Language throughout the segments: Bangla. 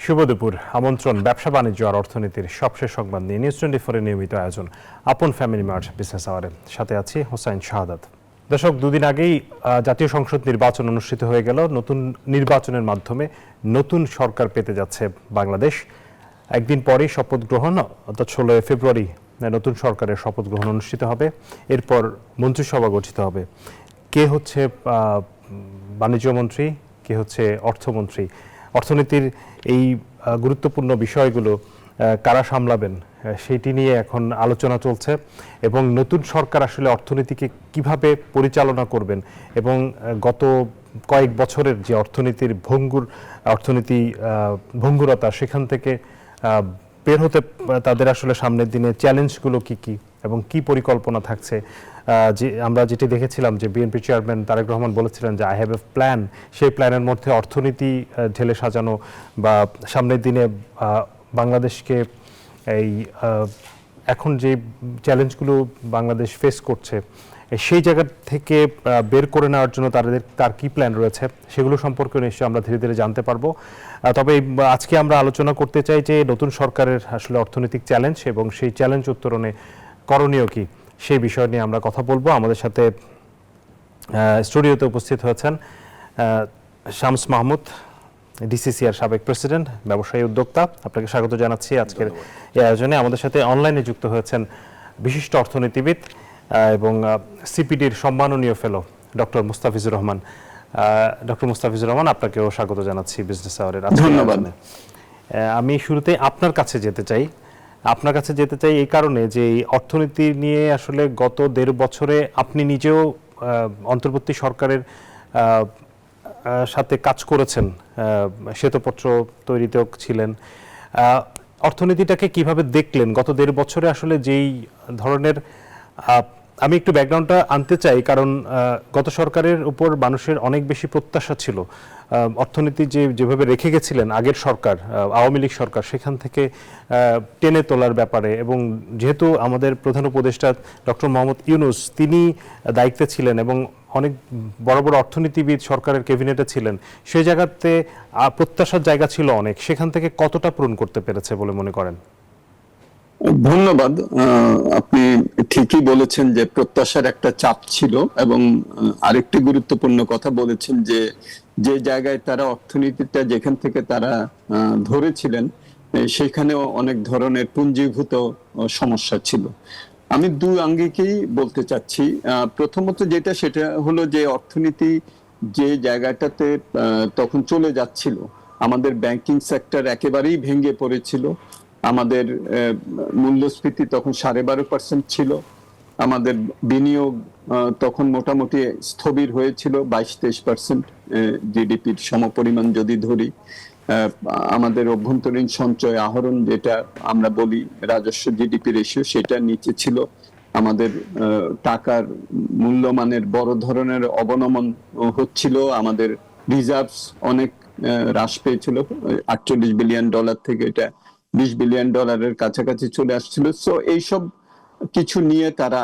শুভ দুপুর। আমন্ত্রণ ব্যবসা বাণিজ্য আর অর্থনীতির সবশেষ সংবাদ নিয়ে নিউজ 24 নিয়মিত আয়োজন আপন ফ্যামিলি মার্ট বিজনেস আওয়ারে। সাথে আছি হোসাইন শাহাদাত। দর্শক, দুদিন আগেই জাতীয় সংসদ নির্বাচন অনুষ্ঠিত হয়ে গেল। নতুন নির্বাচনের মাধ্যমে নতুন সরকার পেতে যাচ্ছে বাংলাদেশ। একদিন পরেই শপথ গ্রহণ, অর্থাৎ 16 ফেব্রুয়ারি নতুন সরকারের শপথ গ্রহণ অনুষ্ঠিত হবে। এরপর মন্ত্রিসভা গঠিত হবে। কে হচ্ছে বাণিজ্য মন্ত্রী, কে হচ্ছে অর্থমন্ত্রী, অর্থনীতির এই গুরুত্বপূর্ণ বিষয়গুলো কারা সামলাবেন সেটি নিয়ে এখন আলোচনা চলছে। এবং নতুন সরকার আসলে অর্থনীতিকে কিভাবে পরিচালনা করবেন এবং গত কয়েক বছরের যে অর্থনীতি ভঙ্গুরতা, সেখান থেকে বের হতে তাদের আসলে সামনের দিনে চ্যালেঞ্জগুলো কি কি এবং কি পরিকল্পনা থাকছে। যে আমরা যেটি দেখেছিলাম যে বিএনপি চেয়ারম্যান তারেক রহমান বলেছিলেন যে আই হ্যাভ এ প্ল্যান, সেই প্ল্যানের মধ্যে অর্থনীতি ঢেলে সাজানো বা সামনের দিনে বাংলাদেশকে এই এখন যে চ্যালেঞ্জগুলো বাংলাদেশ ফেস করছে সেই জায়গা থেকে বের করে নেওয়ার জন্য তার কি প্ল্যান রয়েছে সেগুলো সম্পর্কে নিশ্চয়ই আমরা ধীরে ধীরে জানতে পারবো। তবে আজকে আমরা আলোচনা করতে চাই যে নতুন সরকারের আসলে অর্থনৈতিক চ্যালেঞ্জ এবং সেই চ্যালেঞ্জ উত্তরণে করণীয় কি, সেই বিষয় নিয়ে আমরা কথা বলবো। আমাদের সাথে স্টুডিওতে উপস্থিত হয়েছেন শামস মাহমুদ, ডিসিসিআর সাবেক প্রেসিডেন্ট, ব্যবসায়ী উদ্যোক্তা। আপনাকে স্বাগত জানাচ্ছি আজকের এই আয়োজনে। আমাদের সাথে অনলাইনে যুক্ত হয়েছেন বিশিষ্ট অর্থনীতিবিদ এবং সিপিডির সম্মাননীয় fellow doctor Mustafizur Rahman. Doctor Mustafizur Rahman, আপনাকেও স্বাগত জানাচ্ছি বিজনেস আওয়ারের। ধন্যবাদ। আমি শুরুতে আপনার কাছে যেতে চাই এই কারণে যে এই অর্থনীতি নিয়ে আসলে গত 1.5 বছরে আপনি নিজেও অন্তর্বর্তী সরকারের সাথে কাজ করেছেন, শ্বেতপত্র তৈরিতেও ছিলেন। অর্থনীতিটাকে কিভাবে দেখলেন গত 1.5 বছরে? আসলে যেই ধরনের, আমি একটু ব্যাকগ্রাউন্ডটা আনতে চাই কারণ গত সরকারের উপর মানুষের অনেক বেশি প্রত্যাশা ছিল। অর্থনীতি যেভাবে রেখে গেছিলেন আগের সরকার, আওয়ামী লীগ সরকার, সেখান থেকে টেনে তোলার ব্যাপারে, এবং যেহেতু আমাদের প্রধান উপদেষ্টা ডক্টর মোহাম্মদ ইউনূস তিনি দায়িত্বে ছিলেন এবং অনেক বড় বড় অর্থনীতিবিদ সরকারের ক্যাবিনেটে ছিলেন, সেই জায়গাতে প্রত্যাশার জায়গা ছিল অনেক। সেখান থেকে কতটা পূরণ করতে পেরেছে বলে মনে করেন? ধন্যবাদ। আপনি ঠিকই বলেছেন যে প্রত্যাশার একটা চাপ ছিল, এবং আরেকটি গুরুত্বপূর্ণ কথা বলেছেন যে যে জায়গায় তারা অর্থনীতিটা যেখান থেকে তারা ধরেছিলেন সেখানেও অনেক ধরনের পুঞ্জীভূত সমস্যা ছিল। আমি দুই আঙ্গিকেই বলতে চাচ্ছি। প্রথমত সেটা হলো যে অর্থনীতি যে জায়গাটাতে তখন চলে যাচ্ছিল, আমাদের ব্যাংকিং সেক্টর একেবারেই ভেঙে পড়েছিল। আমাদের মূল্যস্ফীতি তখন 12.5% ছিল। আমাদের বিনিয়োগ তখন মোটামুটি স্থবির হয়েছিল 22-23% জিডিপির সমপরিমাণ যদি ধরি। আমাদের অভ্যন্তরীণ সঞ্চয় আহরণ, যেটা আমরা বলি রাজস্ব জিডিপি রেশিও, সেটা নিচে ছিল। আমাদের টাকার মূল্যমানের বড় ধরনের অবনমন হচ্ছিল। আমাদের রিজার্ভস অনেক হ্রাস পেয়েছিল, $48 বিলিয়ন থেকে এটা $20 বিলিয়ন কাছাকাছি চলে আসছিল। সো এইসব কিছু নিয়ে তারা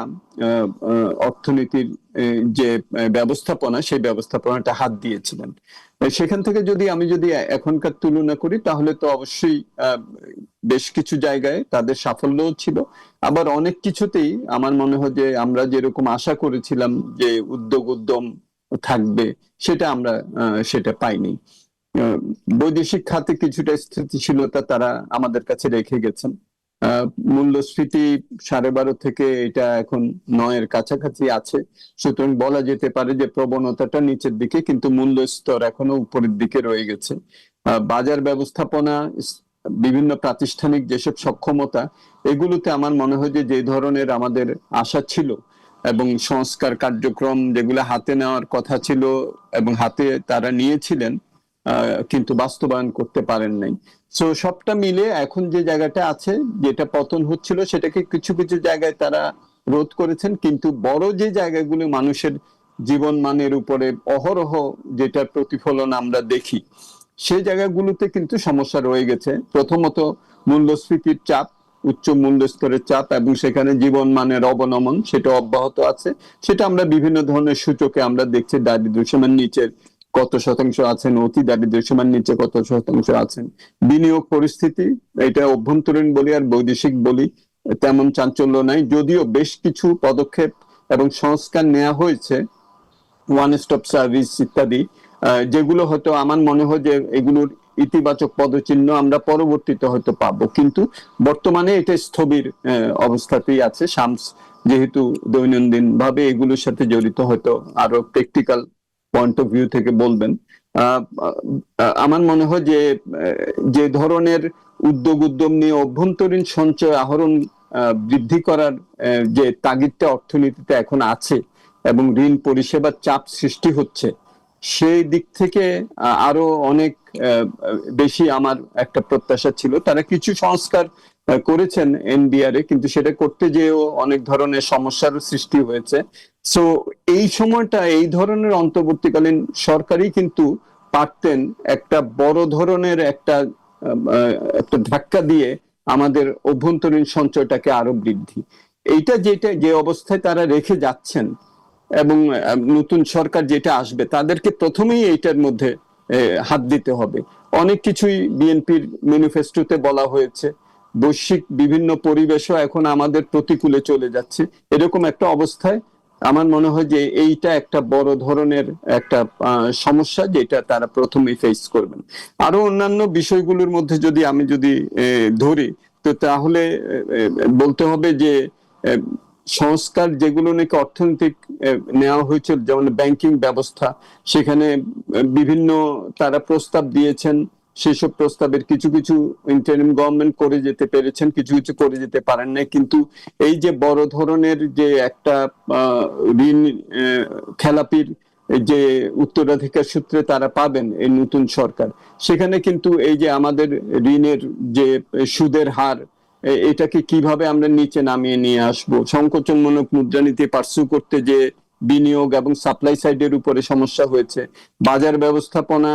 অর্থনীতির যে ব্যবস্থাপনা, সেই ব্যবস্থাপনাটা হাত দিয়েছিলেন। সেখান থেকে আমি যদি এখনকার তুলনা করি, তাহলে তো অবশ্যই বেশ কিছু জায়গায় তাদের সাফল্যও ছিল, আবার অনেক কিছুতেই আমার মনে হয় যে আমরা যেরকম আশা করেছিলাম যে উদ্যম থাকবে, সেটা পাইনি। বৈদেশিক খাতে কিছুটা স্থিতিশীলতা তারা আমাদের কাছে রেখে গেছেন। মূল্যস্ফীতি 12.5 থেকে এটা এখন 9-এর কাছাকাছি আছে। সুতরাং বলা যেতে পারে যে প্রবণতাটা নিচের দিকে, কিন্তু মূল্য স্তর এখনো উপরের দিকে রয়ে গেছে। বাজার ব্যবস্থাপনা, বিভিন্ন প্রাতিষ্ঠানিক যেসব সক্ষমতা, এগুলোতে আমার মনে হয় যে ধরনের আমাদের আশা ছিল এবং সংস্কার কার্যক্রম যেগুলো হাতে নেওয়ার কথা ছিল এবং হাতে তারা নিয়েছিলেন, কিন্তু বাস্তবায়ন করতে পারেন নাই। সো সবটা মিলে এখন যে জায়গাটা আছে, যেটা পতন হচ্ছিল, সেটাকে কিছু কিছু জায়গায় তারা রোধ করেছেন, কিন্তু বড় যে জায়গাগুলো মানুষের জীবন মানের উপরে অহরহ যেটার প্রতিফলন আমরা দেখি, সেই জায়গাগুলোতে কিন্তু সমস্যা রয়ে গেছে। প্রথমত মূল্যস্ফীতির চাপ, উচ্চ মূল্য স্তরের চাপ, এবং সেখানে জীবন মানের অবনমন, সেটা অব্যাহত আছে। সেটা আমরা বিভিন্ন ধরনের সূচকে আমরা দেখছি, দারিদ্র্য সীমার নিচের কত শতাংশ আছেন, অতি দারিদ্র্য সীমার নিচে কত শতাংশ আছেন, বিনিয়োগ পরিস্থিতি, এটা অভ্যন্তরীণ বলি আর বৈদেশিক বলি তেমন চাঞ্চল্য নাই, যদিও বেশ কিছু পদক্ষেপ এবং সংস্কার নেওয়া হয়েছে, ওয়ান স্টপ সার্ভিস ইত্যাদি, যেগুলো হয়তো আমার মনে হয় যে এগুলোর ইতিবাচক পদচিহ্ন আমরা পরবর্তীতে হয়তো পাবো, কিন্তু বর্তমানে এটা স্থবির অবস্থাতেই আছে। শামস যেহেতু দৈনন্দিন ভাবে এগুলোর সাথে জড়িত, হয়তো আরো প্র্যাকটিক্যাল পয়েন্ট অফ ভিউ থেকে বলবেন। আমার মনে হয় যে যে ধরনের উদ্যম নিয়ে অভ্যন্তরীণ সঞ্চয় আহরণ বৃদ্ধি করার যে তাগিদটা অর্থনীতিতে এখন আছে এবং ঋণ পরিষেবার চাপ সৃষ্টি হচ্ছে, সেই দিক থেকে আরো অনেক বেশি আমার একটা প্রত্যাশা ছিল। তারা কিছু সংস্কার করেছেন এনবিআর এ, কিন্তু সেটা করতে যেও অনেক ধরনের সমস্যার সৃষ্টি হয়েছে। সো এই সময়টা এই ধরনের অন্তর্বর্তীকালীন সরকারই কিন্তু পারতেন একটা বড় ধরনের একটা ধাক্কা দিয়ে আমাদের অভ্যন্তরীণ সঞ্চয়টাকে আরো বৃদ্ধি, এইটা যে অবস্থায় তারা রেখে যাচ্ছেন, এবং নতুন সরকার যেটা আসবে তাদেরকে প্রথমেই এইটার মধ্যে হাত দিতে হবে। অনেক কিছুই বিএনপির ম্যানিফেস্টোতে বলা হয়েছে, বৈশ্বিক বিভিন্ন পরিবেশও এখন আমাদের প্রতিকূলে চলে যাচ্ছে, এরকম একটা অবস্থায় আমার মনে হয় যে এইটা একটা বড় ধরনের একটা সমস্যা, যেটা তারা প্রথমেই ফেস করবেন। আরো অন্যান্য বিষয়গুলোর মধ্যে আমি যদি ধরি, তো তাহলে বলতে হবে যে সংস্কার যেগুলো নাকি অর্থনৈতিক নেওয়া হয়েছিল, যেমন ব্যাংকিং ব্যবস্থা, সেখানে বিভিন্ন তারা প্রস্তাব দিয়েছেন, সেসব প্রস্তাবের কিছু কিছু ইন্টারিম গভর্নমেন্ট করে যেতে পেরেছেন, কিছু কিছু করে যেতে পারেন নাই। কিন্তু এই যে বড় ধরনের যে একটা ঋণ খেলাপির যে উত্তরাধিকার সূত্রে তারা পাবেন এই নতুন সরকার, সেখানে কিন্তু এই যে আমাদের ঋণের যে সুদের হার, এটাকে কিভাবে আমরা নিচে নামিয়ে নিয়ে আসবো, সংকোচনমূলক মুদ্রানীতি পার্সু করতে যে বিনিয়োগ এবং সাপ্লাই সাইডের উপরে সমস্যা হয়েছে, বাজার ব্যবস্থাপনা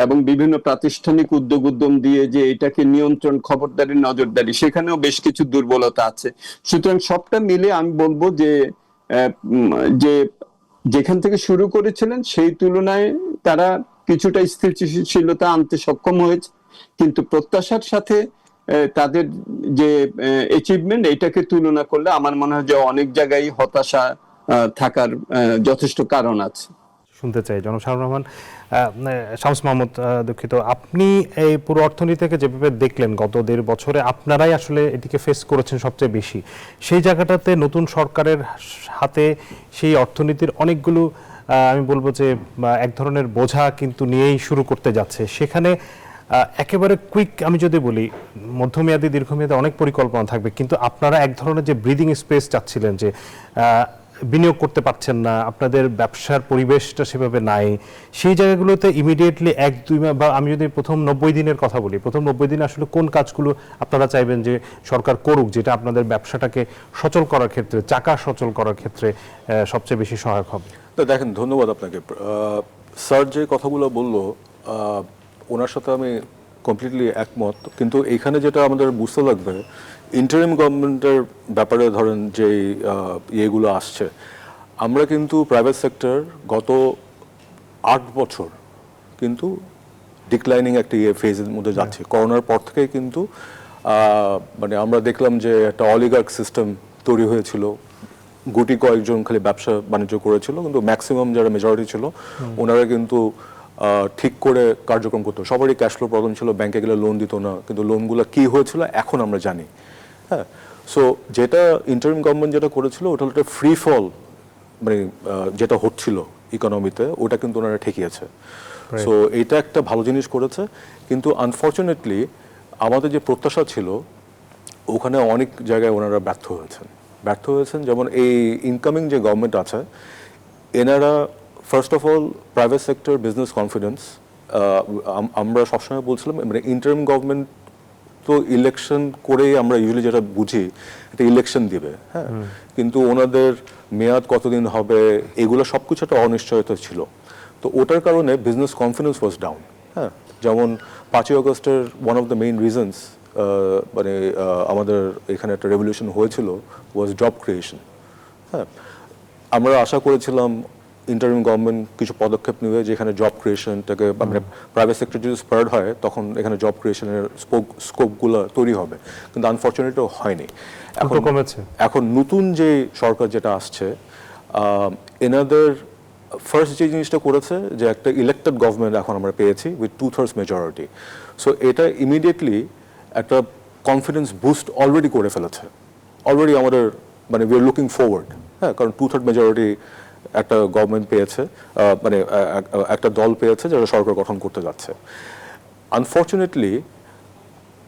এবং বিভিন্ন প্রাতিষ্ঠানিক উদ্যম দিয়ে যে এটাকে নিয়ন্ত্রণ, খবরদারি, নজরদারি, সেখানেও বেশ কিছু দুর্বলতা আছে। সুতরাং সবটা মিলে আমি বলবো যে যে যেখান থেকে শুরু করেছিলেন সেই তুলনায় তারা কিছুটা স্থিতিশীলতা আনতে সক্ষম হয়েছে, কিন্তু প্রত্যাশার সাথে তাদের যে অ্যাচিভমেন্ট, এটাকে তুলনা করলে আমার মনে হয় যে অনেক জায়গায় হতাশা থাকার যথেষ্ট কারণ আছে। শুনতে চাই জনাব শাহুর রহমান, শামস মাহমুদ, দুঃখিত, আপনি এই পুরো অর্থনীতিকে যেভাবে দেখলেন গত 1.5 বছরে, আপনারাই আসলে এটিকে ফেস করেছেন সবচেয়ে বেশি, সেই জায়গাটাতে নতুন সরকারের হাতে সেই অর্থনীতির অনেকগুলো আমি বলবো যে এক ধরনের বোঝা কিন্তু নিয়েই শুরু করতে যাচ্ছে। সেখানে একেবারে কুইক আমি যদি বলি, মধ্যমেয়াদী দীর্ঘমেয়াদী অনেক পরিকল্পনা থাকবে, কিন্তু আপনারা এক ধরনের যে ব্রিদিং স্পেস চাচ্ছিলেন, যে বিনিয়োগ করতে পারছেন না, আপনাদের ব্যবসার পরিবেশটা সেভাবে নাই, সেই জায়গাগুলোতে ইমিডিয়েটলি 1-2 মাস, বা আমি যদি প্রথম 90 দিনের কথা বলি, প্রথম 90 দিন আসলে কোন কাজগুলো আপনারা চাইবেন যে সরকার করুক, যেটা আপনাদের ব্যবসাটাকে সচল করার ক্ষেত্রে, চাকা সচল করার ক্ষেত্রে সবচেয়ে বেশি সহায়ক হবে? তো দেখেন, ধন্যবাদ আপনাকে। স্যার যে কথাগুলো বললো, ওনার সাথে আমি কমপ্লিটলি একমত, কিন্তু এইখানে যেটা আমাদের বুঝতে লাগবে, ইন্টারিম গভর্নমেন্টের ব্যাপারে ধরেন যে ইয়েগুলো আসছে, আমরা কিন্তু প্রাইভেট সেক্টর গত 8 বছর কিন্তু ডিক্লাইনিং একটা ফেজের মধ্যে যাচ্ছে। করোনার পর থেকে কিন্তু মানে আমরা দেখলাম যে একটা অলিগার্ক সিস্টেম তৈরি হয়েছিল, গুটি কয়েকজন খালি ব্যবসা বাণিজ্য করেছিল, কিন্তু ম্যাক্সিমাম যারা মেজরিটি ছিল ওনারা কিন্তু ঠিক করে কার্যক্রম করতো, সবারই ক্যাশ ফ্লো প্রবলেম ছিল, ব্যাংকে গেলে লোন দিত না, কিন্তু লোনগুলো কি হয়েছিল এখন আমরা জানি। হ্যাঁ, সো যেটা ইন্টারিম গভর্নমেন্ট যেটা করেছিল ওটা হলো একটা ফ্রি ফল, মানে যেটা হচ্ছিল ইকোনমিতে, ওটা কিন্তু ওনারা ঠেকিয়েছে। সো এটা একটা ভালো জিনিস করেছে, কিন্তু আনফর্চুনেটলি আমাদের যে প্রত্যাশা ছিল ওখানে অনেক জায়গায় ওনারা ব্যর্থ হয়েছেন। যেমন এই ইনকামিং যে গভর্নমেন্ট আছে, এনারা first of all private sector business confidence, আমরা সবসময় বলছিলাম মানে ইন্টারিম গভর্নমেন্ট তো ইলেকশন করেই আমরা ইউজুয়ালি যেটা বুঝি একটা ইলেকশন দিবে, হ্যাঁ, কিন্তু ওনাদের মেয়াদ কতদিন হবে এগুলো সব কিছু একটা অনিশ্চয়তা ছিল। তো ওটার কারণে বিজনেস কনফিডেন্স ওয়াজ ডাউন। হ্যাঁ, যেমন 5ই আগস্টের one of the main reasons, মানে আমাদের এখানে একটা রেভলিউশন হয়েছিল, ওয়াজ জব ক্রিয়েশন। হ্যাঁ, আমরা আশা করেছিলাম ইন্টারিম গভর্নমেন্ট কিছু পদক্ষেপ নেবে যেখানে জব ক্রিয়েশনটাকে মানে প্রাইভেট সেক্টর যদি স্পার্ড হয় তখন এখানে জব ক্রিয়েশনের স্কোপগুলো তৈরি হবে, কিন্তু আনফর্চুনেটলি হয়নি। এখন কমেছে। এখন নতুন যে সরকার যেটা আসছে, এনাদের ফার্স্ট যে জিনিসটা করেছে যে একটা ইলেক্টেড গভর্নমেন্ট এখন আমরা পেয়েছি উইথ 2/3 মেজরিটি। সো এটা ইমিডিয়েটলি একটা কনফিডেন্স বুস্ট অলরেডি করে ফেলেছে। অলরেডি আমাদের মানে উই আর লুকিং ফরওয়ার্ড, হ্যাঁ, কারণ 2/3 মেজরিটি একটা গভর্নমেন্ট পেয়েছে, মানে একটা দল পেয়েছে যারা সরকার গঠন করতে যাচ্ছে। আনফর্চুনেটলি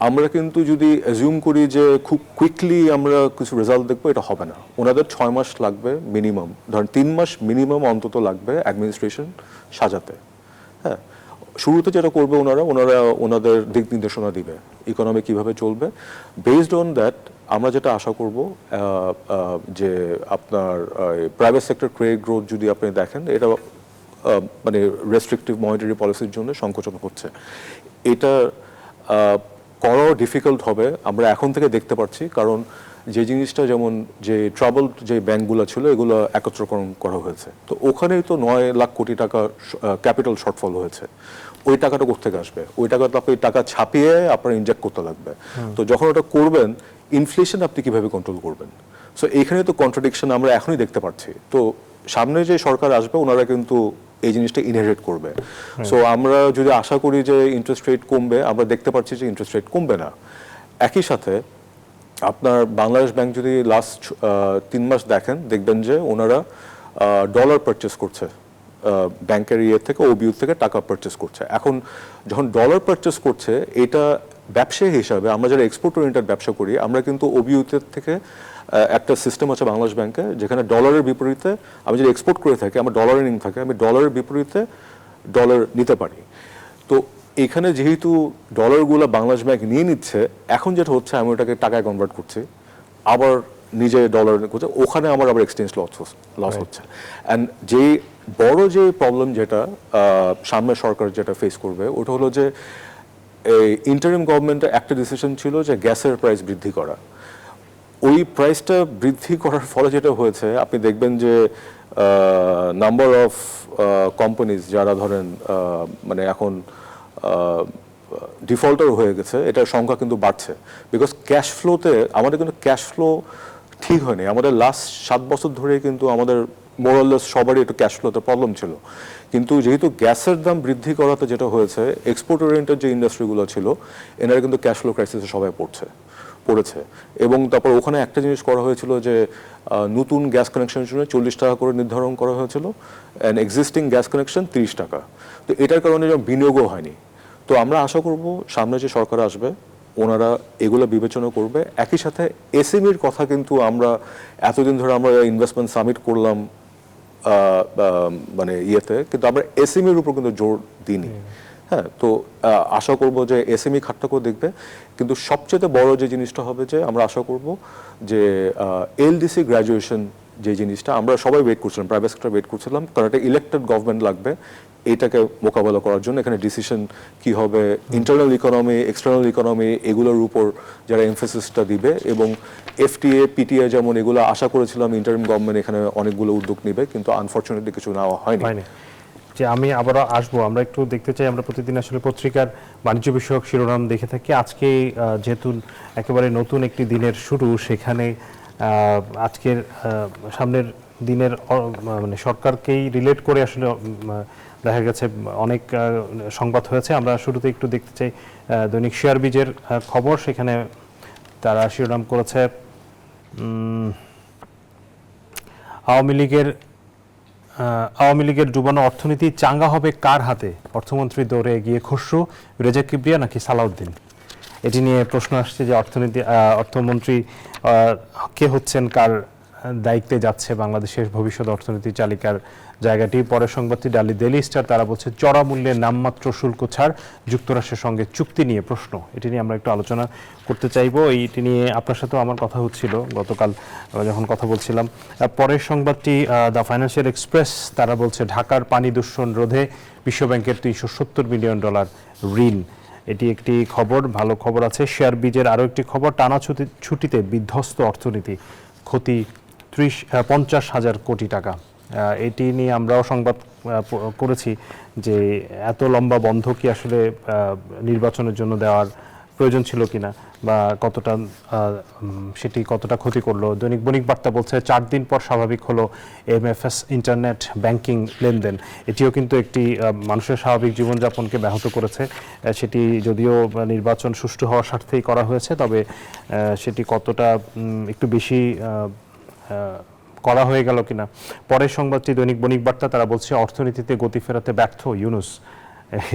আমরা কিন্তু যদি অ্যাজিউম করি যে খুব কুইকলি আমরা কিছু রেজাল্ট দেখবো, এটা হবে না। ওনাদের 6 মাস লাগবে মিনিমাম, ধরেন 3 মাস মিনিমাম অন্তত লাগবে অ্যাডমিনিস্ট্রেশন সাজাতে। হ্যাঁ, শুরুতে যেটা করবে ওনারা ওনাদের দিক নির্দেশনা দিবে ইকোনমি কিভাবে চলবে। বেসড অন দ্যাট আমরা যেটা আশা করব যে আপনার প্রাইভেট সেক্টর ক্রেডিট গ্রোথ যদি আপনি দেখেন, এটা মানে রেস্ট্রিকটিভ মনিটারি পলিসির জন্য সংকোচন হচ্ছে। এটা করাও ডিফিকাল্ট হবে, আমরা এখন থেকে দেখতে পাচ্ছি। কারণ যে জিনিসটা যেমন যে ট্রাবল যে ব্যাংকগুলো ছিল এগুলো একত্রকরণ করা হয়েছে, তো ওখানেই তো 9 লাখ কোটি টাকা ক্যাপিটাল শর্টফল হয়েছে। ওই টাকাটা কোথেকে আসবে? ওই টাকাটা আপনি টাকা ছাপিয়ে আপনার ইনজেক্ট করতে লাগবে। তো যখন ওটা করবেন, ইনফ্লেশন আপনি কিভাবে কন্ট্রোল করবেন? সো এইখানে তো কন্ট্রাডিকশন আমরা এখনই দেখতে পাচ্ছি। তো সামনে যে সরকার আসবে ওনারা কিন্তু এই জিনিসটা ইনহেরিট করবে। সো আমরা যদি আশা করি যে ইন্টারেস্ট রেট কমবে, আমরা দেখতে পাচ্ছি যে ইন্টারেস্ট রেট কমবে না। একই সাথে আপনার বাংলাদেশ ব্যাংক যদি লাস্ট 3 মাস দেখেন, দেখবেন যে ওনারা ডলার পারচেস করছে, ব্যাংকের থেকে ওবিইউ থেকে টাকা পারচেস করছে। এখন যখন ডলার পারচেস করছে, এটা ব্যবসায়ী হিসাবে আমরা যারা এক্সপোর্ট ওরিয়েন্টেড ব্যবসা করি, আমরা কিন্তু ওবিইউতে থেকে একটা সিস্টেম আছে বাংলাদেশ ব্যাংকে, যেখানে ডলারের বিপরীতে আমি যদি এক্সপোর্ট করে থাকি, আমার ডলার এর্নিং থাকে, আমি ডলারের বিপরীতে ডলার নিতে পারি। তো এখানে যেহেতু ডলারগুলো বাংলাদেশ ব্যাংক নিয়ে নিচ্ছে, এখন যেটা হচ্ছে আমি ওটাকে টাকায় কনভার্ট করছি, আবার নিজে ডলার করছে, ওখানে আমার আবার এক্সচেঞ্জ লস হচ্ছে। অ্যান্ড যে বড় যে প্রবলেম যেটা সামনে সরকার যেটা ফেস করবে, ওটা হলো যে এই ইন্টারিম গভর্নমেন্টের একটা ডিসিশন ছিল যে গ্যাসের প্রাইস বৃদ্ধি করা। ওই প্রাইসটা বৃদ্ধি করার ফলে যেটা হয়েছে, আপনি দেখবেন যে নাম্বার অফ কোম্পানিজ যারা ধরেন মানে এখন ডিফল্টার হয়ে গেছে, এটার সংখ্যা কিন্তু বাড়ছে। বিকজ ক্যাশ ফ্লোতে আমাদের কিন্তু ক্যাশ ফ্লো ঠিক হয়নি। আমাদের লাস্ট 7 বছর ধরে কিন্তু আমাদের মোরাললেস সবারই একটু ক্যাশ ফ্লোতে প্রবলেম ছিল। কিন্তু যেহেতু গ্যাসের দাম বৃদ্ধি করাতে যেটা হয়েছে, এক্সপোর্ট ওরিয়েন্টেড যে ইন্ডাস্ট্রিগুলো ছিল এনারা কিন্তু ক্যাশ ফ্লো ক্রাইসিসে সবাই পড়েছে। এবং তারপর ওখানে একটা জিনিস করা হয়েছিল যে নতুন গ্যাস কানেকশনের জন্য 40 টাকা করে নির্ধারণ করা হয়েছিল, অ্যান্ড এক্সিস্টিং গ্যাস কানেকশন 30 টাকা। তো এটার কারণে যেমন বিনিয়োগও হয়নি। তো আমরা আশা করব সামনে যে সরকার আসবে ওনারা এগুলো বিবেচনা করবে। একই সাথে এসএমইর কথা কিন্তু আমরা এতদিন ধরে আমরা ইনভেস্টমেন্ট সামিট করলাম মানে ইয়েতে, কিন্তু আমরা এসএমইর উপর কিন্তু জোর দিইনি। হ্যাঁ, তো আশা করব যে এসএমই খাতটাকেও দেখবে। কিন্তু সবচেয়ে বড় যে জিনিসটা হবে যে আমরা আশা করব যে এলডিসি গ্র্যাজুয়েশন যে জিনিসটা আমরা সবাই ওয়েট করছিলাম, প্রাইভেট সেক্টর ওয়েট করছিলাম, কারণ একটা ইলেক্টেড গভর্নমেন্ট লাগবে এটাকে মোকাবেলা করার জন্য। এখানে ডিসিশন কি হবে, ইন্টারনাল ইকোনমি, এক্সটার্নাল ইকোনমি, এগুলোর উপর যারা এমফেসিসটা দিবে, এবং এফটিএ, পিটিএ যেমন এগুলো আশা করেছিলাম ইন্টারিম গভর্নমেন্ট এখানে অনেকগুলো উদ্যোগ নেবে, কিন্তু আনফর্চুনেটলি কিছু নেওয়া হয়নি। যে আমি আবারও আসবো, আমরা একটু দেখতে চাই, আমরা প্রতিদিন আসলে পত্রিকার বাণিজ্য বিষয়ক শিরোনাম দেখে থাকি। আজকে যেহেতু একেবারে নতুন একটি দিনের শুরু, সেখানে আজকের সামনের দিনের মানে সরকারকেই রিলেট করে আসলে দেখা গেছে অনেক সংবাদ হয়েছে। আমরা শুরুতে একটু দেখতে চাই দৈনিক শেয়ার বীজের খবর। সেখানে তারা শিরোনাম করেছে আওয়ামী লীগের ডুবানো অর্থনীতি চাঙ্গা হবে কার হাতে? অর্থমন্ত্রী দৌড়ে এগিয়ে খসরু, রেজা কিবরিয়া নাকি সালাউদ্দিন? এটি নিয়ে প্রশ্ন আসছে যে অর্থমন্ত্রী কে হচ্ছেন, কার দায়িত্বে যাচ্ছে বাংলাদেশের ভবিষ্যৎ অর্থনীতি চালিকার জায়গাটি। পরের সংবাদটি ডেইলি স্টার, তারা বলছে চড়া মূল্যে নামমাত্র শুল্ক ছাড়, যুক্তরাষ্ট্রের সঙ্গে চুক্তি নিয়ে প্রশ্ন। এটি নিয়ে আমরা একটু আলোচনা করতে চাইবো। এইটি নিয়ে আপনার সাথেও আমার কথা হচ্ছিল গতকাল যখন কথা বলছিলাম। পরের সংবাদটি দ্য ফাইন্যান্সিয়াল এক্সপ্রেস, তারা বলছে ঢাকার পানি দূষণ রোধে বিশ্বব্যাংকের $370 মিলিয়ন ঋণ। এটি একটি খবর, ভালো খবর আছে। শেয়ার বীজের আরও একটি খবর, টানা ছুটিতে বিধ্বস্ত অর্থনীতি, ক্ষতি 50,000 কোটি টাকা। এটি নিয়ে আমরাও সংবাদ করেছি যে এত লম্বা বন্ধ কি আসলে নির্বাচনের জন্য দেওয়ার প্রয়োজন ছিল কিনা, বা কতটা সেটি কতটা ক্ষতি করলো। দৈনিক বণিক বার্তা বলছে 4 দিন পর স্বাভাবিক হলো এমএফএস ইন্টারনেট ব্যাংকিং লেনদেন। এটিও কিন্তু একটি মানুষের স্বাভাবিক জীবনযাপনকে ব্যাহত করেছে। সেটি যদিও নির্বাচন সুষ্ঠু হওয়ার স্বার্থেই করা হয়েছে, তবে সেটি কতটা একটু বেশি করা হয়ে গেল কিনা। পরের সংবাদটি দৈনিক বণিক বার্তা, তারা বলছে অর্থনীতিতে গতি ফেরাতে ব্যর্থ ইউনূস।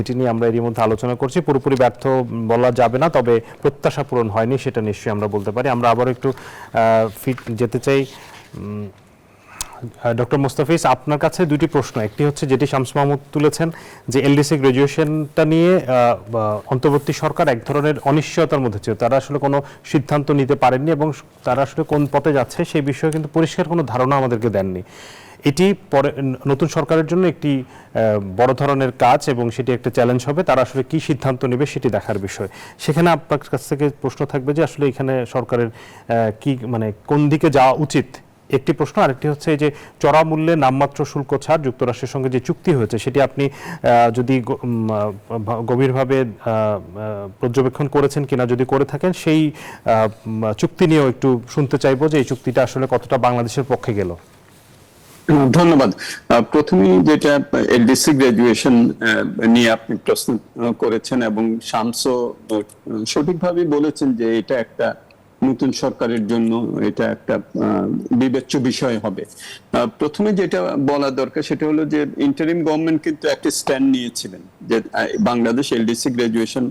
এটি নিয়ে আমরা এরই মধ্যে আলোচনা করছি। পুরোপুরি ব্যর্থ বলা যাবে না, তবে প্রত্যাশা পূরণ হয়নি সেটা নিশ্চয়ই আমরা বলতে পারি। আমরা আবার একটু ফিট যেতে চাই। ডক্টর মোস্তাফিজ, আপনার কাছে দুটি প্রশ্ন। একটি হচ্ছে যেটি শামস মাহমুদ তুলেছেন যে এলডিসি গ্র্যাজুয়েশনটা নিয়ে অন্তর্বর্তী সরকার এক ধরনের অনিশ্চয়তার মধ্যে ছিল, তারা আসলে কোনো সিদ্ধান্ত নিতে পারেননি এবং তারা আসলে কোন পথে যাচ্ছে সেই বিষয়ে কিন্তু পরিষ্কার কোনো ধারণা আমাদেরকে দেননি। এটি পরে নতুন সরকারের জন্য একটি বড় ধরনের কাজ এবং সেটি একটা চ্যালেঞ্জ হবে, তারা আসলে কি সিদ্ধান্ত নেবে সেটি দেখার বিষয়। সেখানে আপনার কাছ থেকে প্রশ্ন থাকবে যে আসলে এখানে সরকারের কি মানে কোন দিকে যাওয়া উচিত, একটি প্রশ্ন। আরেকটি হচ্ছে যে চড়া মূল্যে নামমাত্র শুল্ক ছাড় যুক্তরাষ্ট্রের সঙ্গে যে চুক্তি হয়েছে সেটি আপনি যদি গভীরভাবে পর্যবেক্ষণ করেছেন কিনা, যদি করে থাকেন সেই চুক্তি নিয়েও একটু শুনতে চাইবো যে এই চুক্তিটা আসলে কতটা বাংলাদেশের পক্ষে গেল। ধন্যবাদ। প্রথমেই যেটা এলডিসি গ্র্যাজুয়েশন নিয়ে আপনি প্রশ্ন করেছেন এবং শামসও সঠিকভাবে বলেছেন যে এটা একটা নতুন সরকারের জন্য এটা একটা বিবেচ্য বিষয় হবে। প্রথমে যেটা বলা দরকার সেটা হলো যে ইন্টারিম গভর্নমেন্ট কিন্তু একটা স্ট্যান্ড নিয়েছিলেন যে বাংলাদেশ এলডিসি গ্র্যাজুয়েশন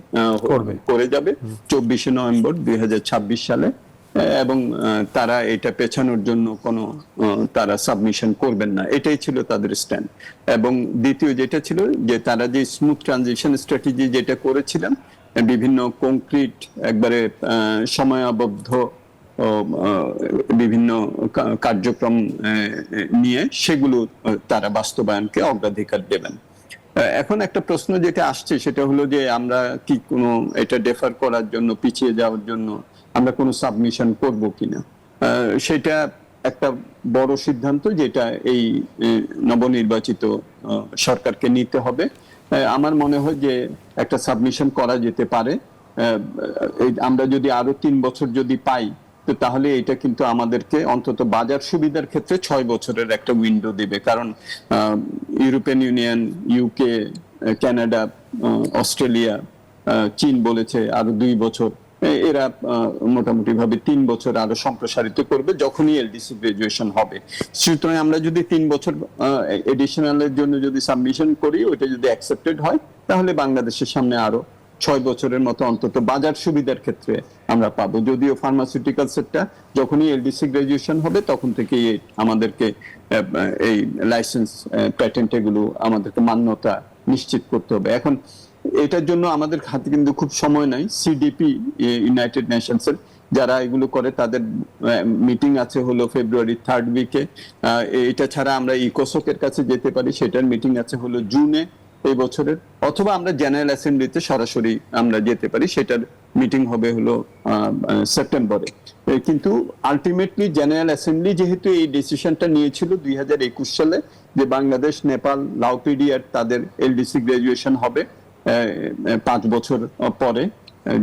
করে যাবে 24 নভেম্বর 2026 সালে, এবং তারা এটা পেছানোর জন্য কোনো তারা সাবমিশন করবেন না, এটাই ছিল তাদের স্ট্যান্ড। এবং দ্বিতীয় যেটা ছিল যে তারা যে স্মুথ ট্রানজিশন স্ট্র্যাটেজি যেটা করেছিলেন, বিভিন্ন কংক্রিট একবারে সময়াবদ্ধ বিভিন্ন কার্যক্রম নিয়ে সেগুলো তারা বাস্তবায়নকে অগ্রাধিকার দেবেন। এখন একটা প্রশ্ন যেটা আসছে সেটা হলো যে আমরা কি কোনো এটা ডেফার করার জন্য, পিছিয়ে যাওয়ার জন্য আমরা কোনো সাবমিশন করব কিনা। সেটা একটা বড় সিদ্ধান্ত যেটা এই নবনির্বাচিত সরকারকে নিতে হবে। আমার মনে হয় যে একটা সাবমিশন করা যেতে পারে। আমরা যদি আরো 3 বছর যদি পাই তো তাহলে এটা কিন্তু আমাদেরকে অন্তত বাজার সুবিধার ক্ষেত্রে 6 বছরের একটা উইন্ডো দেবে। কারণ European union, UK, Canada, Australia, চীন বলেছে আরো 2 বছর, এরা মোটামুটি ভাবে 3 বছর আরো সম্প্রসারিত করবে যখনই এলডিসি গ্র্যাজুয়েশন হবে। সুতরাং আমরা যদি 3 বছর এডিশনালের জন্য যদি সাবমিশন করি, ওইটা যদি অ্যাকসেপ্টেড হয় তাহলে বাংলাদেশের সামনে আরো 6 বছরের মতো অন্তত বাজার সুবিধার ক্ষেত্রে আমরা পাবো। যদিও ফার্মাসিউটিক্যাল সেক্টর যখনই এলডিসি গ্র্যাজুয়েশন হবে তখন থেকেই আমাদেরকে এই লাইসেন্স, প্যাটেন্ট এগুলো আমাদেরকে মান্যতা নিশ্চিত করতে হবে। এখন এটার জন্য আমাদের হাতে কিন্তু খুব সময় নাই। সিডিপি, ইউনাইটেড নেশনস এর যারা এগুলো করে, তাদের মিটিং আছে হলো ফেব্রুয়ারি 3rd উইকে। এটা ছাড়া আমরা ইকোসকের কাছে যেতে পারি, সেটার মিটিং আছে হলো জুনে এই বছরের, অথবা আমরা জেনারেল অ্যাসেম্বলিতে সরাসরি আমরা যেতে পারি, সেটার মিটিং হবে হলো সেপ্টেম্বরে। কিন্তু আলটিমেটলি জেনারেল অ্যাসেম্বলি যেহেতু এই ডিসিশনটা নিয়েছিল 2021 সালে যে বাংলাদেশ, নেপাল, লাওপিডিয়ার তাদের এলডিসি গ্র্যাজুয়েশন হবে 5 বছর পরে,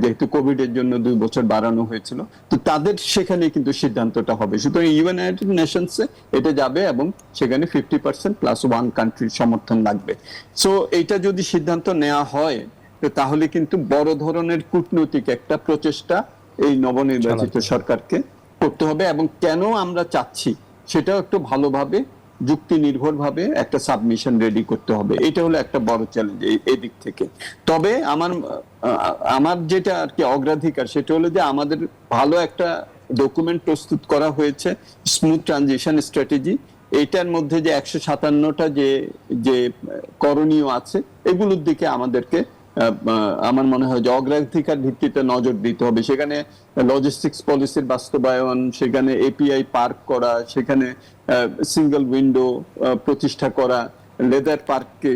যেহেতু কোভিড এর জন্য 2 বছর বাড়ানো হয়েছিল, তো তাদের সেখানে কিন্তু সিদ্ধান্তটা হবে। সুতরাং ইউনাইটেড নেশনস এটা যাবে এবং সেখানে 50% প্লাস 1 কান্ট্রির সমর্থন লাগবে। সো এইটা যদি সিদ্ধান্ত নেওয়া হয় তাহলে কিন্তু বড় ধরনের কূটনৈতিক একটা প্রচেষ্টা এই নবনির্বাচিত সরকারকে করতে হবে। এবং কেন আমরা চাচ্ছি সেটাও একটু ভালোভাবে যুক্তি নির্ভর ভাবে একটা সাবমিশন রেডি করতে হবে। এটা হলো একটা বড় চ্যালেঞ্জ এই দিক থেকে। তবে আমার যেটা আর কি অগ্রাধিকার সেটা হলো যে আমাদের ভালো একটা ডকুমেন্ট প্রস্তুত করা হয়েছে, স্মুথ ট্রানজিশন স্ট্র্যাটেজি। এটার মধ্যে যে 157টা যে করণীয় আছে এগুলোর দিকে আমাদেরকে আমার মনে হয় যে অগ্রাধিকার ভিত্তিতে নজর দিতে হবে। সেখানে লজিস্টিক্স পলিসির বাস্তবায়ন, সেখানে এপিআই পার্ক করা, সেখানে সিঙ্গেল উইন্ডো প্রতিষ্ঠা করা, লেদার পার্ককে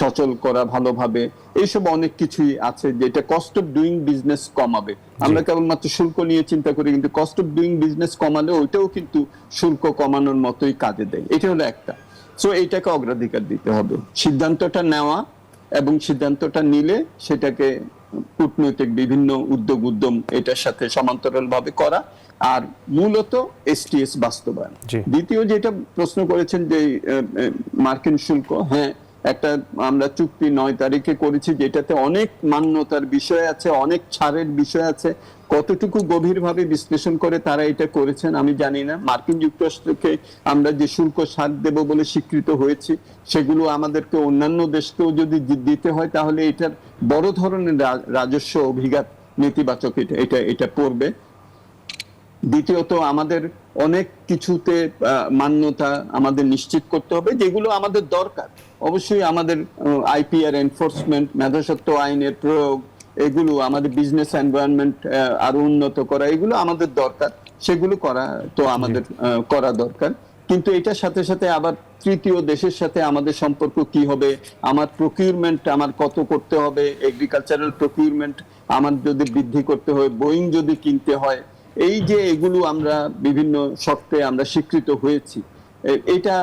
সচল করা ভালোভাবে, এইসব অনেক কিছুই আছে যেটা কস্ট অফ ডুইং বিজনেস কমাবে। আমরা কেবলমাত্র শুল্ক নিয়ে চিন্তা করি, কিন্তু কস্ট অফ ডুইং বিজনেস কমালে ওইটাও কিন্তু শুল্ক কমানোর মতোই কাজে দেয়। এটা হলো একটা। সো এইটাকে অগ্রাধিকার দিতে হবে, সিদ্ধান্তটা নেওয়া এবং সিদ্ধান্তটা নিলে সেটাকে কূটনৈতিক বিভিন্ন উদ্যম এটার সাথে সমান্তরাল ভাবে করা, আর মূলত এসটিএস বাস্তবায়ন। জি। দ্বিতীয় যেটা প্রশ্ন করেছেন যে মার্কিন শুল্ক, হ্যাঁ একটা আমরা চুক্তি 9 তারিখে করেছি যেটাতে অনেক মান্যতার বিষয় আছে, অনেক ছাড়ের বিষয় আছে। কতটুকু গভীরভাবে বিশ্লেষণ করে তারা এটা করেছেন আমি জানি না। মার্কিন যুক্তরাষ্ট্রকে আমরা যে শুল্ক ছাড় দেব বলে স্বীকৃত হয়েছি, সেগুলো আমাদেরকে অন্যান্য দেশকেও যদি দিতে হয় তাহলে এটার বড় ধরনের রাজস্ব অভিঘাত নেতিবাচক এটা পড়বে। দ্বিতীয়ত আমাদের অনেক কিছুতে মান্যতা আমাদের নিশ্চিত করতে হবে যেগুলো আমাদের দরকার। অবশ্যই আমাদের আইপিআর এনফোর্সমেন্ট, মেধাস্বত্ব আইনের প্রয়োগ, এগুলো আমাদের বিজনেস এনভায়রনমেন্ট আরো উন্নত করা, এগুলো আমাদের দরকার, সেগুলো করা তো আমাদের করা দরকার। কিন্তু এটার সাথে সাথে আবার তৃতীয় দেশের সাথে আমাদের সম্পর্ক কি হবে, আমার প্রকিউরমেন্ট আমার কত করতে হবে, এগ্রিকালচারাল প্রকিউরমেন্ট আমার যদি বৃদ্ধি করতে হয়, বোয়িং যদি কিনতে হয়, এই যে এগুলো আমরা বিভিন্ন শর্তে আমরা স্বীকৃত হয়েছি, এটা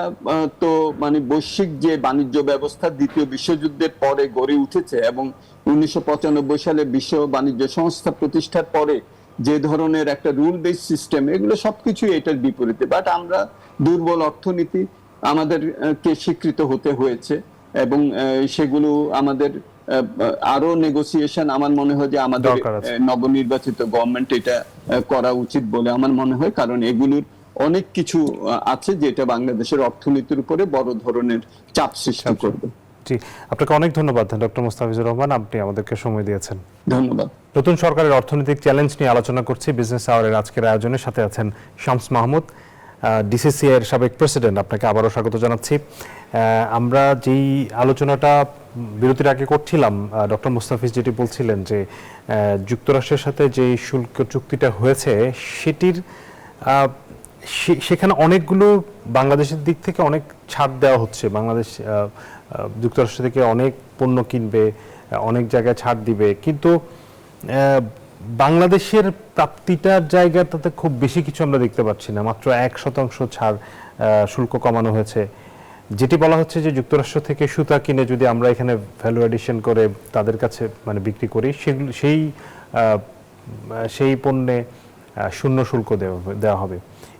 তো মানে বৈশ্বিক যে বাণিজ্য ব্যবস্থা দ্বিতীয় বিশ্বযুদ্ধের পরে গড়ে উঠেছে এবং 1995 সালে বিশ্ব বাণিজ্য সংস্থা প্রতিষ্ঠার পরে যে ধরনের একটা রুল বেস সিস্টেম, এগুলো সবকিছু এটার বিপরীতে। বাট আমরা দুর্বল অর্থনীতি, আমাদেরকে স্বীকৃত হতে হয়েছে এবং সেগুলো আমাদের আরো নেগোসিয়েশন আমার মনে হয় যে আমাদের নবনির্বাচিত গভর্নমেন্ট এটা করা উচিত বলে আমার মনে হয়, কারণ এগুলোর অনেক কিছু আছে যেটা বাংলাদেশের অর্থনীতির উপরে বড় ধরনের চাপ সৃষ্টি করবে। জি, আপনাকে অনেক ধন্যবাদ ডক্টর মোস্তাফিজুর রহমান, আপনি আমাদেরকে সময় দিয়েছেন। ধন্যবাদ। নতুন সরকারের অর্থনৈতিক চ্যালেঞ্জ নিয়ে আলোচনা করছি বিজনেস আওয়ারের আজকের আয়োজনের সাথে আছেন শামস মাহমুদ, ডিসিসি এর সাবেক প্রেসিডেন্ট। আপনাকে আবারও স্বাগত জানাচ্ছি। আমরা যেই আলোচনাটা বিরতির আগে করছিলাম, ডক্টর মোস্তাফিজ যেটি বলছিলেন যে যুক্তরাষ্ট্রের সাথে যে শুল্ক চুক্তিটা হয়েছে সেটির সেখানে অনেকগুলো বাংলাদেশের দিক থেকে অনেক ছাড় দেওয়া হচ্ছে। বাংলাদেশ যুক্তরাষ্ট্র থেকে অনেক পণ্য কিনবে, অনেক জায়গায় ছাড় দিবে, কিন্তু বাংলাদেশের প্রাপ্তিটার জায়গাটাতে খুব বেশি কিছু আমরা দেখতে পাচ্ছি না। মাত্র 1% ছাড় শুল্ক কমানো হয়েছে। যেটি বলা হচ্ছে যে যুক্তরাষ্ট্র থেকে সুতা কিনে যদি আমরা এখানে ভ্যালু এডিশন করে তাদের কাছে মানে বিক্রি করি, সেই পণ্যে শূন্য শুল্ক দেওয়া হবে।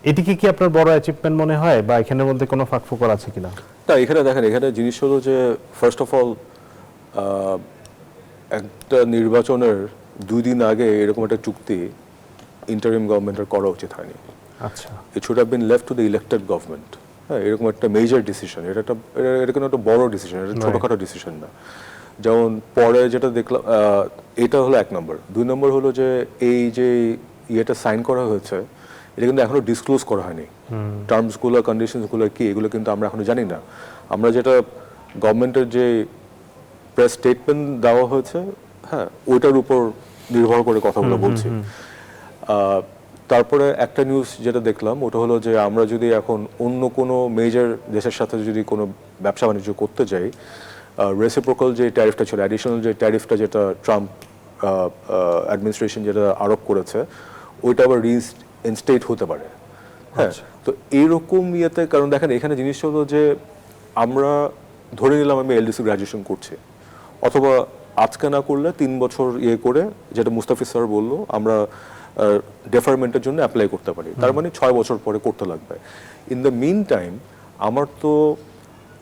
এটিকে কি আপনার বড় অ্যাচিভমেন্ট মনে হয়, বা এখানের মধ্যে কোনো ফাঁকফোকর আছে কিনা? না, এখানে দেখেন, এখানে জিনিস হলো যে ফার্স্ট অফ অল একটা নির্বাচনের 2 দিন আগে এরকম একটা চুক্তি ইন্টারিম গভর্নমেন্টের করা উচিত হয়নি। আচ্ছা, it should have been left to the elected government. হ্যাঁ, এরকম একটা মেজর ডিসিশন, এটা কোনো একটা বড় ডিসিশন, এটা ছোটখাটো ডিসিশন না। যেমন পরে যেটা দেখলাম, এটা হলো 1 নম্বর। 2 নম্বর হলো যে এই যে ইয়েটা সাইন করা হয়েছে, এটা কিন্তু এখনো ডিসক্লোজ করা হয়নি। টার্মসগুলো, কন্ডিশনসগুলো কি, এগুলো কিন্তু আমরা এখনো জানি না। আমরা যেটা গভর্নমেন্টের যে প্রেস স্টেটমেন্ট দেওয়া হয়েছে, হ্যাঁ, ওইটার উপর নির্ভর করে কথাগুলো বলছি। তারপরে একটা নিউজ যেটা দেখলাম ওটা হলো যে আমরা যদি এখন অন্য কোনো মেজর দেশের সাথে যদি কোনো ব্যবসা বাণিজ্য করতে যাই, রেসিপ্রোকাল যে ট্যারিফটা ছিল, অ্যাডিশনাল যে ট্যারিফটা যেটা ট্রাম্প অ্যাডমিনিস্ট্রেশন যেটা আরোপ করেছে, ওইটা আবার রিইনস্টেট হতে পারে। হ্যাঁ, তো এইরকম ইয়েতে, কারণ দেখেন এখানে জিনিস হলো যে আমরা ধরে নিলাম আমি এলডিসি গ্রাজুয়েশন করছি, অথবা আজকে না করলে 3 বছর ইয়ে করে, যেটা মুস্তাফিজ স্যার বললো, আমরা ডেফারমেন্টের জন্য অ্যাপ্লাই করতে পারি। তার মানে 6 বছর পরে করতে লাগবে। ইন দ্য মিন টাইম আমার তো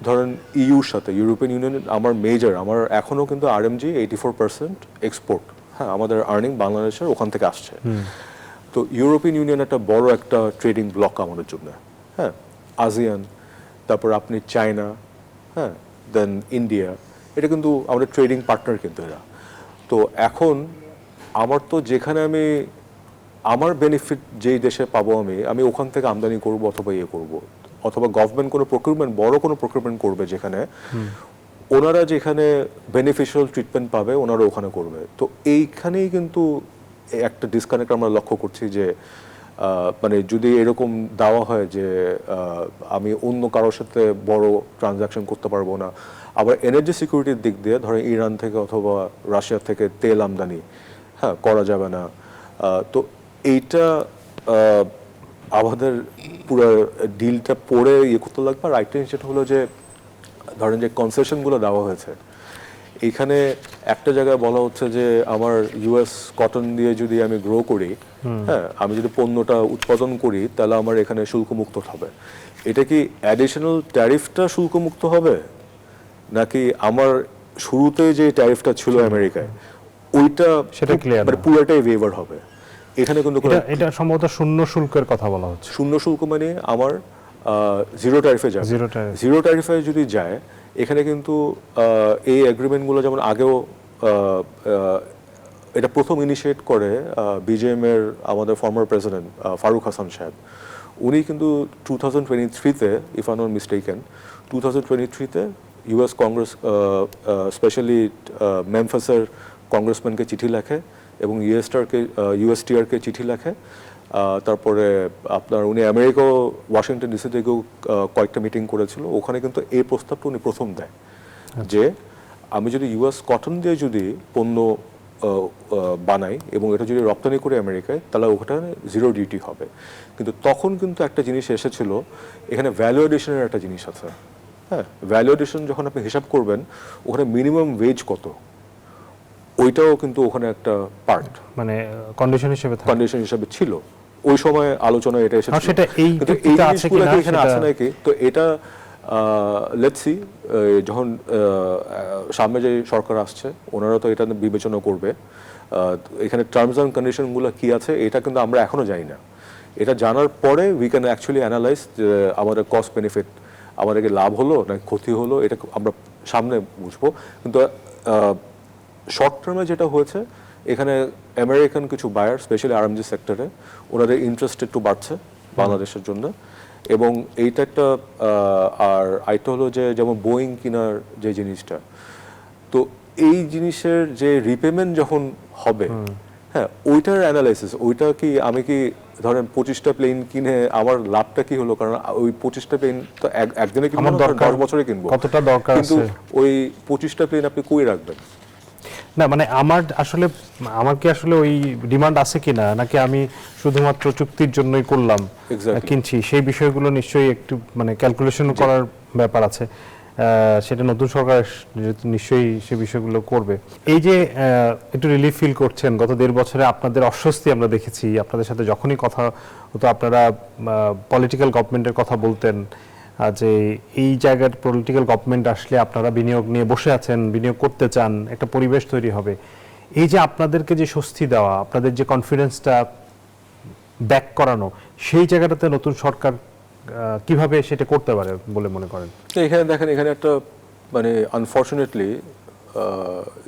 ধরেন ইউর সাথে, ইউরোপিয়ান ইউনিয়ন আমার মেজর, আমার এখনও কিন্তু আরএমজি 84% এক্সপোর্ট। হ্যাঁ, আমাদের আর্নিং বাংলাদেশের ওখান থেকে আসছে। তো ইউরোপিয়ান ইউনিয়ন একটা বড় একটা ট্রেডিং ব্লক আমাদের জন্য। হ্যাঁ, আসিয়ান, তারপর আপনি চায়না, হ্যাঁ, দেন ইন্ডিয়া, এটা কিন্তু আমাদের ট্রেডিং পার্টনার কিন্তু এরা। তো এখন আমার তো যেখানে আমি আমার বেনিফিট যেই দেশে পাবো আমি ওখান থেকে আমদানি করব অথবা ইয়ে করব, অথবা গভর্নমেন্ট কোনো প্রকিউরমেন্ট, বড় কোনো প্রকিউরমেন্ট করবে যেখানে ওনারা যেখানে বেনিফিশিয়াল ট্রিটমেন্ট পাবে ওনারা ওখানে করবে। তো এইখানেই কিন্তু একটা ডিসকানেক্ট আমরা লক্ষ্য করছি যে মানে যদি এরকম দেওয়া হয় যে আমি অন্য কারোর সাথে বড় ট্রানজাকশন করতে পারবো না, আবার এনার্জি সিকিউরিটির দিক দিয়ে ধরেন ইরান থেকে অথবা রাশিয়া থেকে তেল আমদানি, হ্যাঁ, করা যাবে না। তো এইটা আমাদের পুরো ডিলটা পড়ে ইয়ে করতে লাগবে। আর আরেকটা জিনিস যেটা হলো যে ধরেন যে কনসেশনগুলো দেওয়া হয়েছে, এইখানে একটা জায়গায় বলা হচ্ছে যে আমার ইউএস কটন দিয়ে যদি আমি গ্রো করি, হ্যাঁ, আমি যদি পণ্যটা উৎপাদন করি তাহলে আমার এখানে শুল্কমুক্ত হবে। এটা কি অ্যাডিশনাল ট্যারিফটা শুল্কমুক্ত হবে, নাকি আমার শুরুতে যে ট্যারিফটা ছিল আমেরিকায় ওইটা সেটা clear মানে না। পুরোটাই ওয়েভার হবে? এখানে কিন্তু কোনো এটা সম্ভবত শূন্য শুল্কের কথা বলা হচ্ছে। শূন্য শুল্ক মানে আমার জিরো ট্যারিফে যাবে। Zero tariff। জিরো ট্যারিফে যদি যায়, এখানে কিন্তু এই এগ্রিমেন্টগুলো যেমন আগেও এটা প্রথম ইনিশিয়েট করে বিজেএম এর আমাদের ফর্মার প্রেসিডেন্ট ফারুক হাসান সাহেব। উনি কিন্তু 2023-তে, ইফ আই নট মিস্টেকেন, 2023-তে ইউএস কংগ্রেস স্পেশালি মেমফাসের কংগ্রেসম্যানকে চিঠি লেখে এবং ইউএসটিআরকে চিঠি লেখে। তারপরে আপনার উনি আমেরিকাও ওয়াশিংটন ডিসি থেকেও কয়েকটা মিটিং করেছিল, ওখানে কিন্তু এই প্রস্তাবটা উনি প্রথম দেয় যে আমি যদি ইউএস কটন দিয়ে যদি পণ্য বানাই এবং এটা যদি রপ্তানি করে আমেরিকায়, তাহলে ওখানে জিরো ডিউটি হবে। কিন্তু তখন কিন্তু একটা জিনিস এসেছিল, এখানে ভ্যালু এডিশনের একটা জিনিস আছে। হ্যাঁ, ভ্যালু এডিশন যখন আপনি হিসাব করবেন, ওখানে মিনিমাম ওয়েজ কত, ওইটাও কিন্তু ওখানে একটা পার্ট মানে কন্ডিশন হিসেবে থাকে। কন্ডিশন হিসেবে ছিল ওই সময় আলোচনায় এটা এসেছিল। সেটা এই কিন্তু এই চুক্তিতে আছে জিনিসগুলো কিনা কি এখানে সেটা- আছে নাকি, তো এটা লেটস সি, যখন সামনে যে সরকার আসছে ওনারা তো এটা বিবেচনা করবে। এখানে টার্মস অ্যান্ড কন্ডিশনগুলো কি আছে এটা কিন্তু আমরা এখনো জানি না। এটা জানার পরে উই ক্যান অ্যাকচুয়ালি অ্যানালাইজ আমাদের কস্ট বেনিফিট, আমাদেরকে লাভ হলো না ক্ষতি হলো, এটা আমরা সামনে বুঝবো। কিন্তু শর্ট টার্মে যেটা হয়েছে, এখানে আমেরিকান কিছু বায়ার স্পেশালি আরএমজি সেক্টরে ওনাদের ইন্টারেস্ট একটু বাড়ছে বাংলাদেশের জন্য। এবং এইটা একটা আর আরেকটা হলো যে যেমন বোয়িং কিনার যে জিনিসটা, তো এই জিনিসের যে রিপেমেন্ট যখন হবে, হ্যাঁ, ওইটার অ্যানালাইসিস, ওইটা কি আমি কি ধরেন 25টা প্লেন কিনে আমার লাভটা কি হলো, কারণ ওই 25টা প্লেন তো একদিনে কিনবো আমার না, দরকার 10 বছরে কিনবো, কতটা দরকার কিন্তু আছে। ওই 25টা প্লেন আপনি কই রাখবেন? না মানে আমার কি আসলে ওই ডিমান্ড আছে কিনা, নাকি আমি শুধুমাত্র চুক্তির জন্যই করলাম Exactly. কিনছি, সেই বিষয়গুলো নিশ্চয়ই একটু মানে ক্যালকুলেশন করার ব্যাপার আছে। সেটা নতুন সরকার নিশ্চয়ই সেই বিষয়গুলো করবে। এই যে একটু রিলিফ ফিল করছেন, গত 1.5 বছরে আপনাদের অস্বস্তি আমরা দেখেছি, আপনাদের সাথে যখনই কথা হতো আপনারা পলিটিক্যাল গভর্নমেন্টের কথা বলতেন, যে এই জায়গার পলিটিক্যাল গভর্নমেন্ট আসলে আপনারা বিনিয়োগ নিয়ে বসে আছেন, বিনিয়োগ করতে চান, একটা পরিবেশ তৈরি হবে। এই যে আপনাদেরকে যে স্বস্তি দেওয়া, আপনাদের যে কনফিডেন্সটা ব্যাক করানো, সেই জায়গাটাতে নতুন সরকার কিভাবে সেটা করতে পারে বলে মনে করেন? তো এখানে দেখেন, এখানে একটা মানে আনফর্চুনেটলি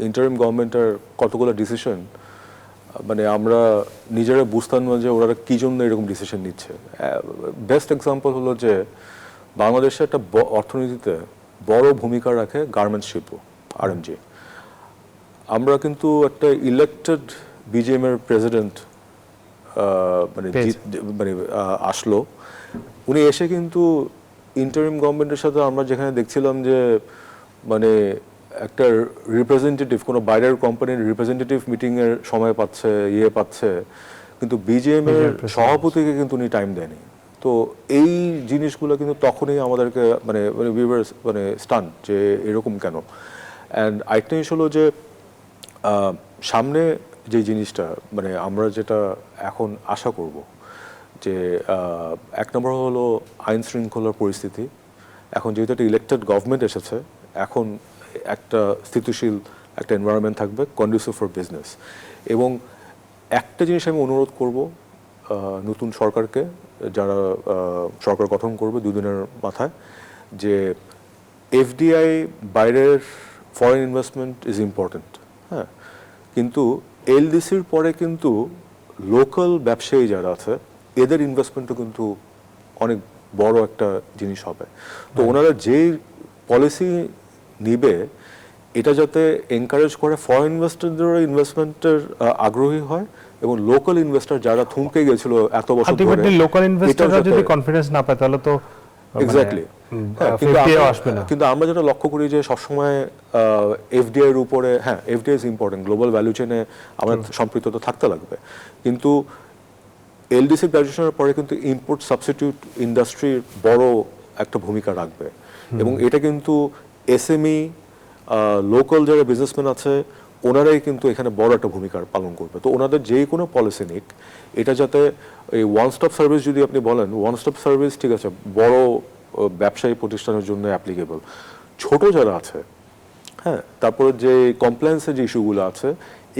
ইন্টারিম গভর্নমেন্টের কতগুলো ডিসিশন মানে আমরা নিজেরা বুঝতাম না যে ওরা কি জন্য এরকম ডিসিশন নিচ্ছে। বেস্ট এক্সাম্পল হলো যে বাংলাদেশের একটা অর্থনীতিতে বড় ভূমিকা রাখে গার্মেন্টস শিল্প, আরএমজি। আমরা কিন্তু একটা ইলেক্টেড বিজেএম এর প্রেসিডেন্ট মানে আসলো, উনি এসে কিন্তু ইন্টারিম গভর্নমেন্টের সাথে আমরা যেখানে দেখছিলাম যে মানে একটা রিপ্রেজেন্টেটিভ, কোনো বাইরের কোম্পানির রিপ্রেজেন্টেটিভ মিটিং এর সময় পাচ্ছে, পাচ্ছে, কিন্তু বিজেএম এর সভাপতিকে কিন্তু উনি টাইম দেয়নি। তো এই জিনিসগুলো কিন্তু তখনই আমাদেরকে মানে স্টান যে এরকম কেন। অ্যান্ড আরেকটা জিনিস হলো যে সামনে যে জিনিসটা মানে আমরা যেটা এখন আশা করব যে এক নম্বর হলো আইন শৃঙ্খলার পরিস্থিতি। এখন যেহেতু একটা ইলেক্টেড গভর্নমেন্ট এসেছে, এখন একটা স্থিতিশীল একটা এনভায়রনমেন্ট থাকবে, কন্ডিউসিভ ফর বিজনেস। এবং একটা জিনিস আমি অনুরোধ করব নতুন সরকারকে, যারা সরকার গঠন করবে 2 দিনের মাথায়, যে এফডিআই বাইরের ফরেন ইনভেস্টমেন্ট ইজ ইম্পর্টেন্ট, হ্যাঁ, কিন্তু এলডিসির পরে কিন্তু লোকাল ব্যবসায়ী যারা আছে এদের ইনভেস্টমেন্টও কিন্তু অনেক বড় একটা জিনিস হবে। তো ওনারা যে পলিসি নিবে এটা যাতে এনকারেজ করে ফরেন ইনভেস্টরদেরও ইনভেস্টমেন্টের আগ্রহী হয়, এবং লোকাল ইনভেস্টর যারা থমকে গেছিল এত বছর ধরে, আলটিমেটলি লোকাল ইনভেস্টররা যদি কনফিডেন্স না পায় তাহলে তো এক্স্যাক্টলি। কিন্তু আমরা যেটা লক্ষ্য করি যে সবসময় এফডিআই এর উপরে, হ্যাঁ FDI is important, global value চেনে আমাদের সম্পৃক্ততা থাকতে লাগবে, কিন্তু এলডিসি গ্র্যাজুয়েশনের পরে কিন্তু ইম্পোর্ট সাবস্টিটিউট ইন্ডাস্ট্রির বড় একটা ভূমিকা রাখবে এবং এটা কিন্তু এসএমই লোকাল যারা বিজনেসম্যান আছে ওনারাই কিন্তু এখানে বড় একটা ভূমিকা পালন করবে। তো ওনাদের যে কোনো পলিসি নিক এটা যাতে এই ওয়ান স্টপ সার্ভিস যদি আপনি বলেন ওয়ান স্টপ সার্ভিস ঠিক আছে বড় ব্যবসায়ী প্রতিষ্ঠানের জন্য অ্যাপ্লিকেবল, ছোট যারা আছে হ্যাঁ তারপরে যে কমপ্লায়েন্সের যে ইস্যুগুলো আছে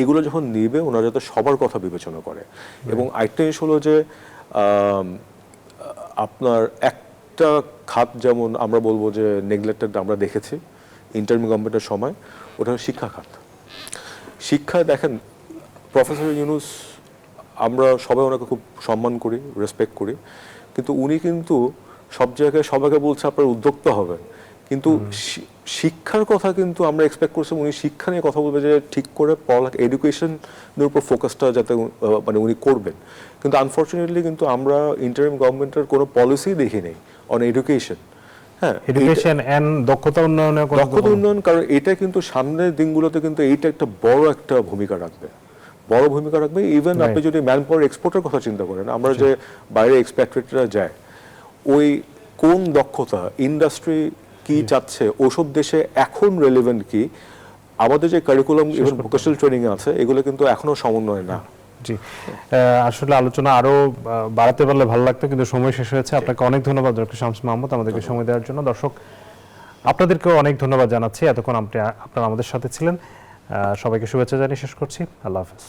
এগুলো যখন নিবে ওনারা যাতে সবার কথা বিবেচনা করে। এবং আরেকটা জিনিস হলো যে আপনার একটা খাত যেমন আমরা বলবো যে নেগলেক্টেড আমরা দেখেছি ইন্টারিম গভর্নমেন্টের সময়, ওটা হলো শিক্ষা খাত। শিক্ষায় দেখেন প্রফেসর ইউনূস আমরা সবাই ওনাকে খুব সম্মান করি, রেসপেক্ট করি, কিন্তু উনি কিন্তু সব জায়গায় সবাইকে বলছে আপনারা উদ্যোক্তা হবেন, কিন্তু শিক্ষার কথা কিন্তু আমরা এক্সপেক্ট করছি উনি শিক্ষা নিয়ে কথা বলবে যে ঠিক করে পড়ালেখা এডুকেশনের উপর ফোকাসটা যাতে মানে উনি করবেন। কিন্তু আনফর্চুনেটলি কিন্তু আমরা ইন্টারিম গভর্নমেন্টের কোনো পলিসি দেখি নেই অন এডুকেশন। হ্যাঁ, এডুকেশন এন্ড দক্ষতা উন্নয়নের কথা দক্ষতা উন্নয়ন, কারণ এটা কিন্তু সামনের দিনগুলোতে কিন্তু এইটা একটা বড় একটা ভূমিকা রাখবে, বড় ভূমিকা রাখবে। ইভেন আপনি যদি ম্যান পাওয়ার এক্সপোর্টের কথা চিন্তা করেন, আমরা যে বাইরে এক্সপ্যাট্রিয়েটরা যায় ওই কোন দক্ষতা ইন্ডাস্ট্রি কি চাচ্ছে ওসব দেশে এখন রেলেভেন্ট কি, আমাদের যে কারিকুলাম ইভেন ভোকেশনাল ট্রেনিং আছে এগুলো কিন্তু এখনো সমন্বয় না। জি, আসলে আলোচনা আরো বাড়াতে পারলে ভালো লাগতো কিন্তু সময় শেষ হয়েছে। আপনাকে অনেক ধন্যবাদ ডক্টর শামস মাহমুদ আমাদেরকে সময় দেওয়ার জন্য। দর্শক আপনাদেরকেও অনেক ধন্যবাদ জানাচ্ছি, এতক্ষণ আপনারা আমাদের সাথে ছিলেন। সবাইকে শুভেচ্ছা জানিয়ে শেষ করছি। আল্লাহ হাফেজ।